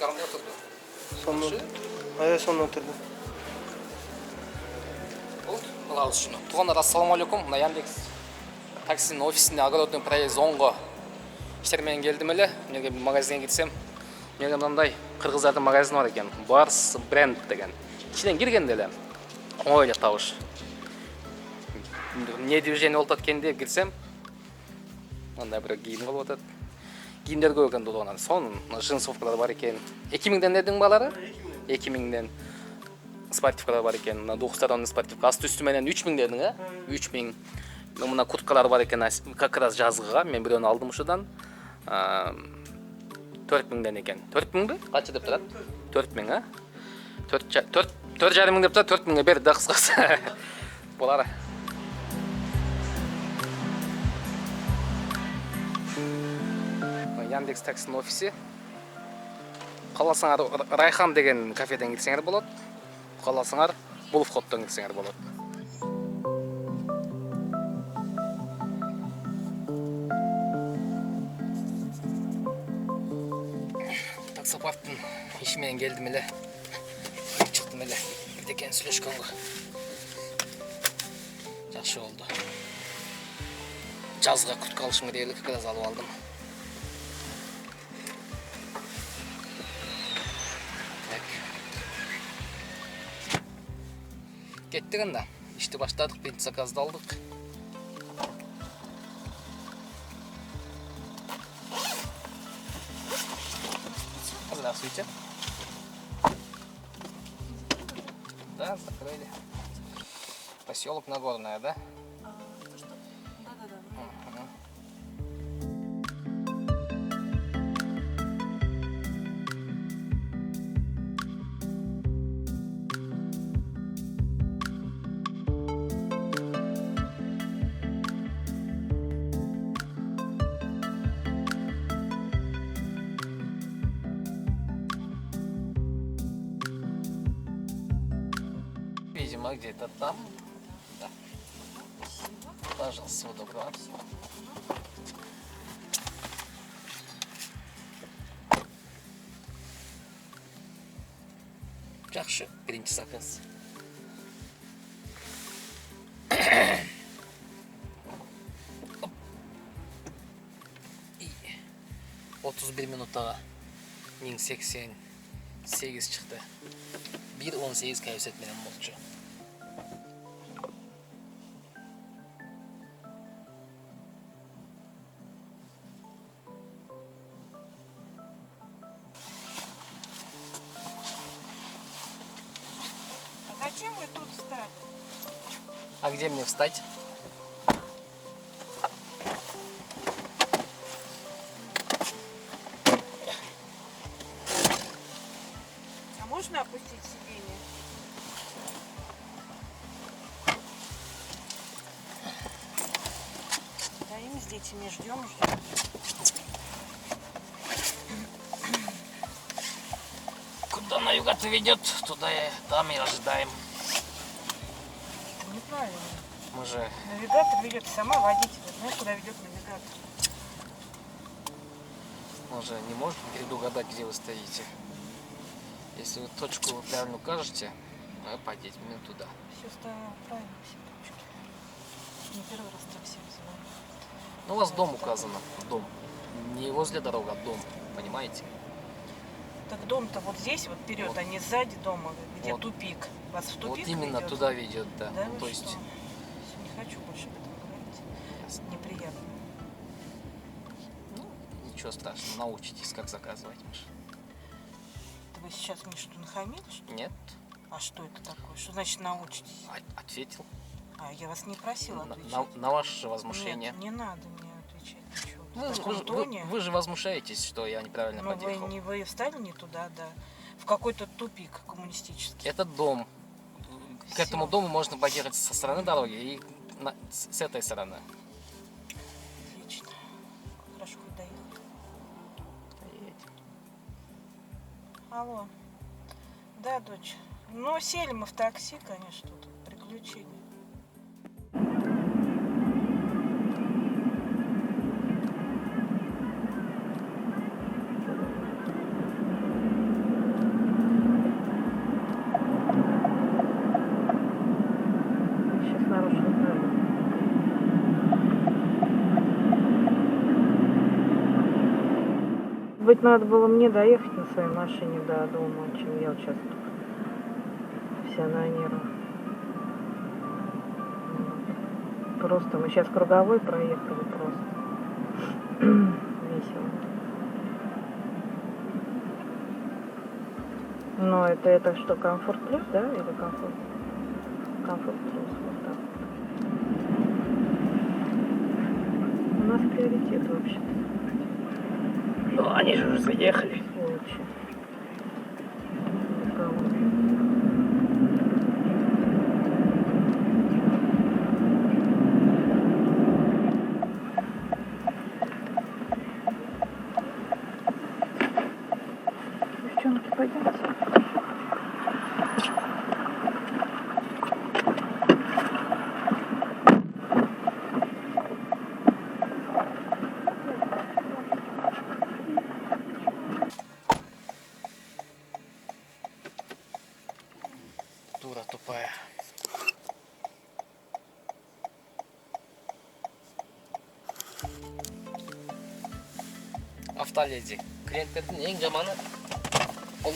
Қандай отырды? Сонда отырды. Болды. Туғандар, ассалаумалейкум. Мына Яндекс таксинің офисінде огородный проезд 10-ға іштермен келдім әлі. Менге магазинге кетсем, менге мынандай қырғыздардың магазины бар екен. Барс бренд деген. Ішінен келгенде әлі. Ойлы тауыш. Не движение болып өткенде кірсем, мындай бір киім болып өтеді. Киімдер көп екен тұлғанар. Соның джинсовкалар бар екен. 2000-ден дедің балары? 2000-ден спортивкалар бар екен. Мына 9-сторонный спортивка. Асты үстіменен 3000 дедің, ә? 3000. Мына курткалар бар екен, как раз жазғыға. Мен біреуін алдым ұшыдан. 4000-ден екен. 4000 бе? Қанша деп тұрады? 4000, ә? 4,5 деп тұрады, 4000-ге берді да қысқасы. Болары. Яндекс таксинің офисі. Қаласаңар Райхан деген кафеден келсеңер болады. Қаласаңар бұл входтан келсеңер болады. Таксопарктың ішімен келдім әлі. Шықтым әлі. Бірдекен сөйлешкен ғой. Жақсы болды. Жазға күткі алышым керелік кіраз алып алдым. Кеттік анда. İşte başladık. Birinci zakazda aldık. Здравствуйте. Да, закрыли. Поселок Нагорная, да? Да. Видимо, где-то там. Да. Пожалуйста, всего доброго. Жақсы, бірінші заказ. 31 минуттаға 1088 шықты. 1.18 кәйсет менен болчу. Зачем вы тут встали? А где мне встать? А можно опустить сиденье? Стоим с детьми, ждем. Куда навигатор ведет, туда там и ожидаем. Неправильно. Мы же... Навигатор ведет, сама водитель. Знаешь, куда ведет навигатор? Мы же не можем предугадать, где вы стоите. Если вы точку правильно укажете, мы пойдем туда. Все ставим правильно, все точки. Не первый раз так всем звоню. Ну, у вас дом указано, дом. Не возле дороги, а дом, понимаете? Так дом-то вот здесь, вот вперед, Вот. а не сзади дома, где Вот. тупик. Вас в тупик Вот именно ведет? туда ведет, да. Да, Ну, вы то что? есть... Всё, не хочу больше об этом говорить. Ясно. Неприятно. Ну, ничего страшного, научитесь, как заказывать. Это вы сейчас мне что, нахамили, что ли? Нет, А что это такое? Что значит научитесь? ответил. А, я вас не просила На, отвечать. на ваше возмущение. Нет, не надо мне отвечать ничего. Вы, В таком тоне. вы же возмущаетесь, что я неправильно Но подъехал. вы встали не туда, да. В какой-то тупик коммунистический. Это дом. К Всё. этому дому можно подъехать со стороны дороги и с этой стороны. Отлично. Хорошо, хоть доехали. Алло. Да, дочь. Ну, сели мы в такси, конечно, тут приключения. Лучше надо было мне доехать на своей машине до дома, чем я вот сейчас тут вся на нервах. Просто мы сейчас круговой проехали просто. Весело. Но это что, комфорт плюс, да? Или комфорт? Комфорт плюс, вот так. У нас приоритет вообще-то. Ну, они же уже заехали. Сволочи. Девчонки, пойдемте. Дура тупая. Автоледи. Клиенттердин эң жаманы бул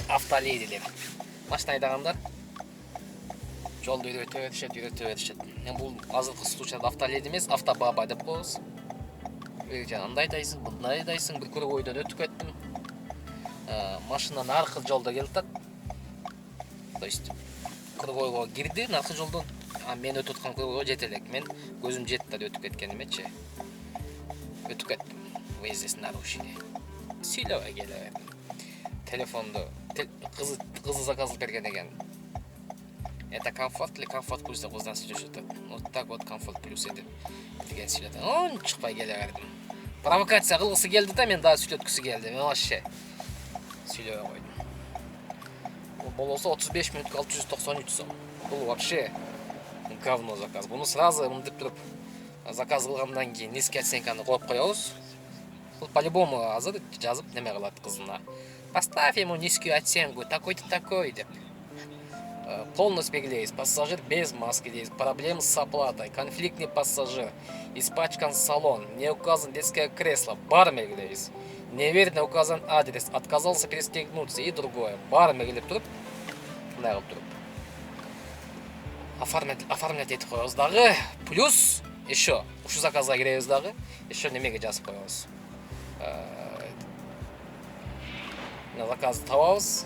автоледилер. Машина айдагандар жолду үйрөтүп беришет. Мен бул азыркы случайда автоледи эмес, автобаба деп коебуз. Андай айдайсың, мындай айдайсың, бир кругойдон өтүп кеттим. Машина аркы жолдо келатат. То есть кругойго кирди, аркы жолдон, мен өтүп аткан кругойго жете элек. Мен көзүм жетти да өтүп кеткенимечи. Өтүп кеттим. Выездес нарушение. Сүйлөбөй келе. Телефонду кызы заказ берген экен. Это комфорт или комфорт плюс деп кыздан сүйлөшөт. Вот так вот комфорт плюс деп деген сүйлөдү. Он чыкпай келе бердим. Провокация кылгысы келди да, мен дагы сүйлөткүсү келди. Мен вообще сүйлөбөй койдум. Болосо 35 минутка 693 сом. Бул вообще говно заказ. Буну сразу мындып туруп заказ кылгандан кийин низкий оценканы коюп коебуз. Бул по-любому азыр жазып неме кылат кызына. Поставь ему низкую оценку, такой-то такой деп. Полностью белгилейбиз. Пассажир без маски дейбиз. Проблемы с оплатой. Конфликтный пассажир. Испачкан салон. Не указан детское кресло. Бар белгилейбиз. Неверно указан адрес. Отказался пристегнуться и другое. Бар белгилеп туруп, мындай кылып туруп. Оформлять этип коебуз дагы. Плюс еще ушу заказга киребиз дагы. Еще немеге жазып коебуз. Заказды табабыз.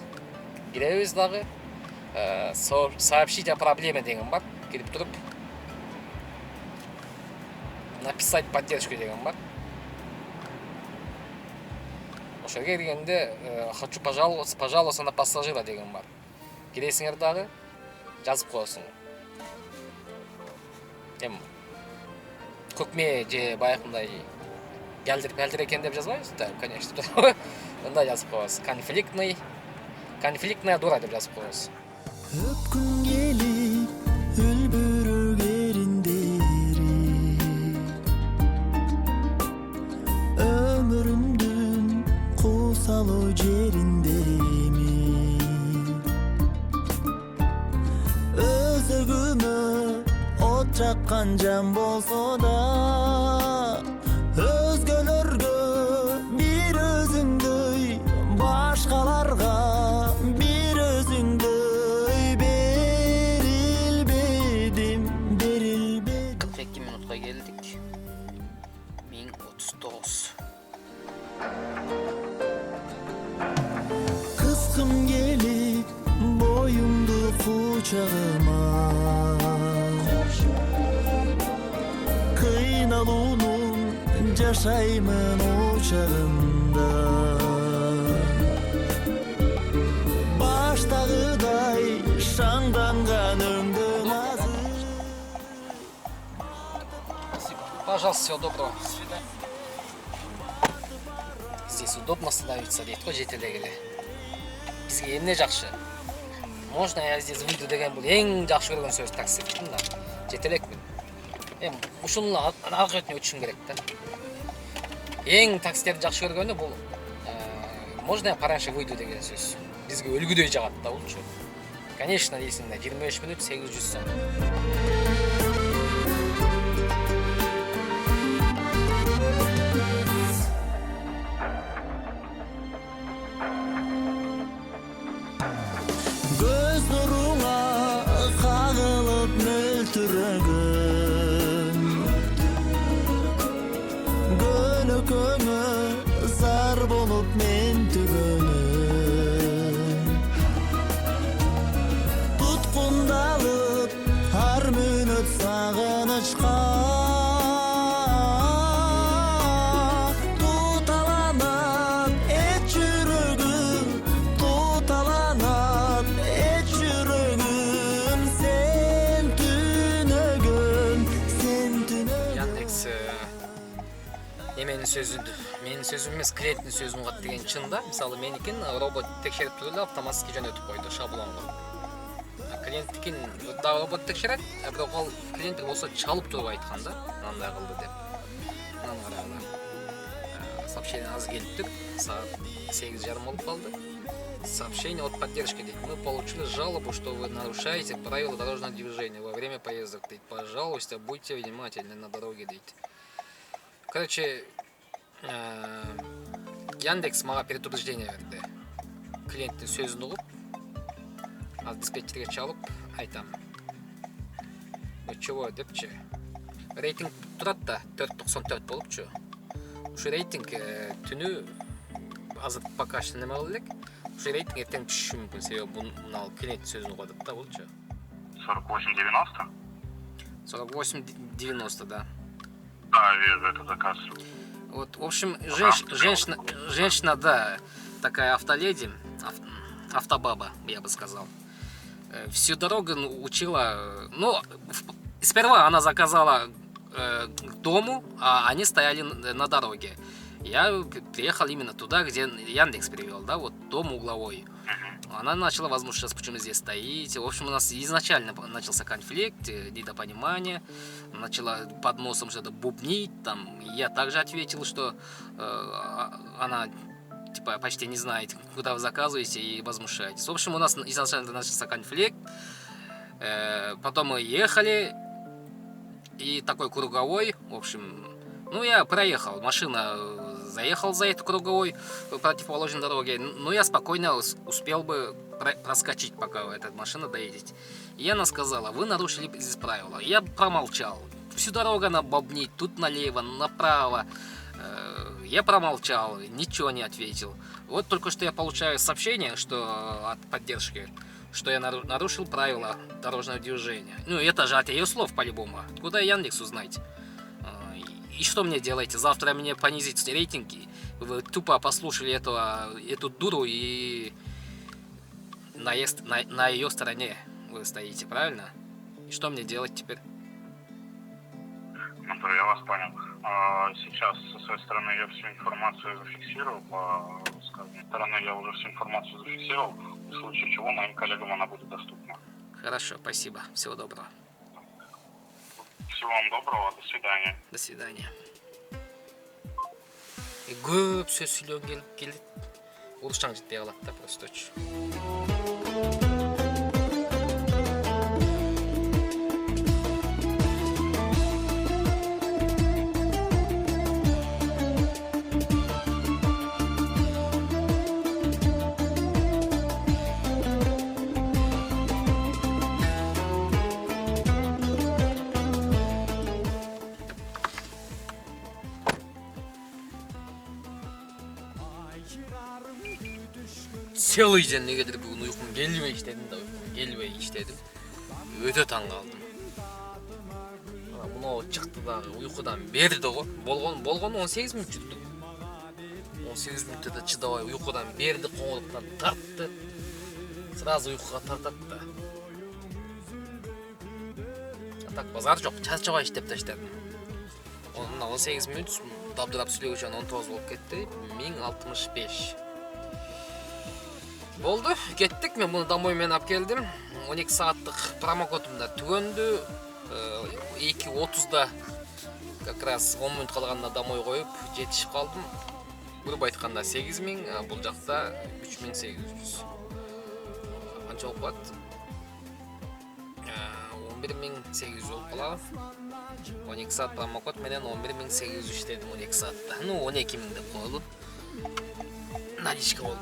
Киребиз дагы. Сообщить о проблеме деген бар. Кирип туруп написать поддержку деген бар. Ошо киргенде хочу пожаловаться на пассажира деген бар. Киресиңер дагы жазып коесуң. Эми көкме же баягындай гәлдир экен деп жазбайбыз да, конечно. Мындай жазып коебуз. Конфликтная дура деп жазып коебуз. Öpkün gelip ülbürü gerinderi Ömrümdün kusalı cerindeyimi Özgüme ot çakkan can bolsa da Özgölörgö bir özündöy Başkalarga bir özündöy 42 minutga geldik. 1039. Kıskım gelip boyumdu kucağıma Kıynalunun caşaymın uçağında Baştağıday şandangan ömdüm azı Пожалуйста, всего доброго. Здесь удобно становиться, дейт го жетелегиле. Бизге эмне жакшы? Можно я здесь выйду деген бул эң жакшы көргөн сөз такситтин да. Жетелекмин. Эми ушунун аркы өтүнө өтүшүм керек да. Эң такситерди жакшы көргөнү бул можно я пораньше выйду деген сөз. Бизге өлгүдөй жагат да булчу. Конечно, дейсиң да 23 минут 800 сом. сөзүн, менин сөзүм эмес, клиенттин сөзүн угат деген чын да. Мисалы меникин робот текшерип туруп эле автоматически жөнөтүп койду шаблонго. Клиенттикин да робот текшерет, бирок ал клиенттик болсо чалып туруп айткан да, андай кылды деп. Анан карагыла. Сообщение аз келиптир, саат 8:30 болуп калды. Сообщение от поддержки дейт. Мы получили жалобу, что вы нарушаете правила дорожного движения во время поездок. Дейт. Пожалуйста, будьте внимательны на дороге, дейт. Короче, Яндекс мага предупреждение берди. Клиенттин сөзүн угуп, ал диспетчерге чалып айтам. Вы чего депчи? Рейтинг турат да 4.94 болупчу. Ушу рейтинг түнү азыр пока что неме кылып элек. Ушу рейтинг эртең түшүшү мүмкүн, себеби мына клиенттин сөзүн угуп атат да, болчу. 48-90? 48-90, да. Да, вижу, это заказ. Вот, в общем, женщина, да, такая автоледи, автобаба, я бы сказал. Всю дорогу учила, ну, сперва она заказала к дому, а они стояли на дороге. Я приехал именно туда, где Яндекс привел, да, вот дом угловой. Она начала возмущаться, почему здесь стоите. В общем, у нас изначально начался конфликт, недопонимание. Начала под носом что-то бубнить. Там. Я также ответил, что она типа почти не знает, куда вы заказываете и возмущаетесь. В общем, у нас изначально начался конфликт. Потом мы ехали. И такой круговой, в общем, ну я проехал, машина заехал за эту круговой по противоположной дороге, но я спокойно успел бы проскочить, пока эта машина доедет. И она сказала, вы нарушили здесь правила. Я промолчал. Всю дорогу она бобнит, тут налево, направо. Я промолчал, ничего не ответил. Вот только что я получаю сообщение, что от поддержки, что я нарушил правила дорожного движения. Ну, это же от ее слов по-любому. Куда Яндекс узнать? И что мне делаете? Завтра мне понизить рейтинги? Вы тупо послушали эту дуру и на ее стороне вы стоите, правильно? И что мне делать теперь? Ну, я вас понял. Сейчас со своей стороны я всю информацию зафиксировал. По стороны я уже всю информацию зафиксировал. В случае чего моим коллегам она будет доступна. Хорошо, спасибо. Всего доброго. Всего вам доброго. До свидания. До свидания. Көп сөз сүйлөгөн келет. Урушчаң жетпей калат да просточу. Целый день негедир бүгүн уйкум келбей иштедим да, келбей иштедим. Өтө таң калдым. Мына чыкты дагы уйкудан берди го. Болгон 18 мүнөт жүрдү. 18 мүнөттө да чыдабай уйкудан берди, коңолуктан тартты. Сразу уйкуга тартат да. Так базар жок, чачабай иштеп таштадым. Мына 18 мүнөт дабдырап сүйлөгөчөн 19 болуп кетти. 1065. Болды, кеттік, мен бұны домой мен алып келдім. 12 сааттық промокодымда түгөнді. 2:30-да как раз 10 мүнөт қалғанда домой қойып, жетішіп қалдым. Грубо айтқанда 8000, бұл жақта 3800. Қанша болып қалады? 11800 болып қалады. 12 саат промокод менен 11800 іштедім 12 саатта. Ну, 12000 деп қойылып. Наличка болып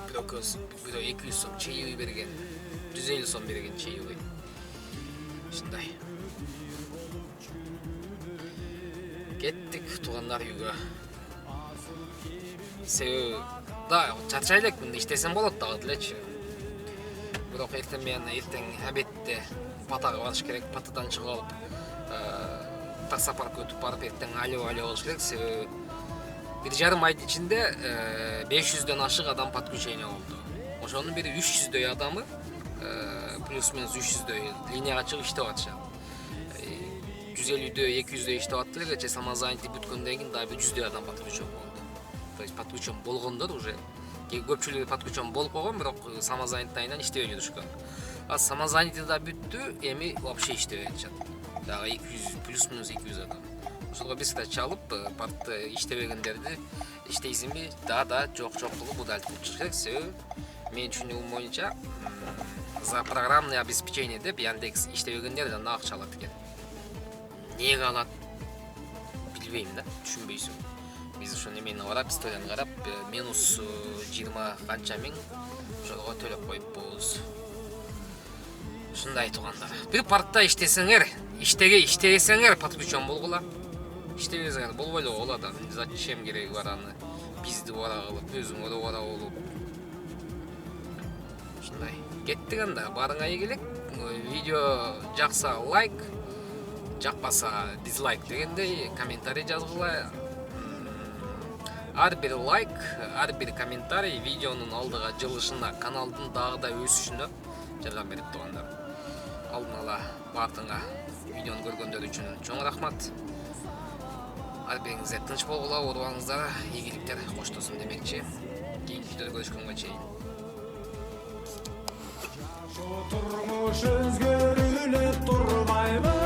бирөө 200 сом чейі берген, 150 сом берген чейі. Шындай. Кеттік туғандар үйге. Себебі, да, чарчайлык, мында иштесем болот дагы делечи. Бирок ертең обедте патага барыш керек, патадан чыгып алып, таксопаркка өтүп барып ертең алё болуш керек. Себеби 1,5 айдын ичинде 500дөн ашык адам подключение болду. Ошонун бири 300дөй адамы, плюс-минус 300дөй линияга чыгып иштеп атышат. 150дөй, 200дөй иштеп аттыр, кече самозанятый бүткөндөн кийин дагы 100дөй адам подключение болду. то есть подключен болгондор уже. Көпчүлүгү подключен болуп койгон, бирок самозанятыйдан иштебей жүрүшкөн. А самозанятый да бүттү, эми вообще иштебей жатышат. Дагы 200 плюс-минус 200 адам. Ошого биз да чалып, партты иштебегендерди иштейсиңби? Да, жок-жоктугу будалтып чыгыш керек. Себеби мен түшүнүгүм боюнча за программное обеспечение деп Яндекс иштебегендер да акча алат экен. Неге алат? Билбейм да, түшүнбөйсүң. Биз ошо немени карап, историяны карап, минус 20 канча миң ошого төлөп коюпбуз. Ушундай туугандар. Бир партта иштесеңер, иштесеңер подключен болгула. Иштебесеңер болбой эле болот. Зачем кереги бар аны? Бизди бара кылып, өзүңөр бара болуп. Ушундай. Кеттик анда, барыңа ийгилик. Видео жакса лайк, жакпаса дизлайк дегендей комментарий жазгыла. Ар бир лайк, ар бир комментарий видеонун алдыга жылышына, каналдын дагы да өсүшүнө жардам берип тургандар. Алдын ала бартыңа видеону көргөндөр үчүн чоң рахмат. Ар бириңизге тынч болгула, оорубаңыздар, ийгиликтер, коштосун демекчи. Кийинки видеодо көрүшкөнгө чейин. Turmuş özgürlüğüne durmaymış.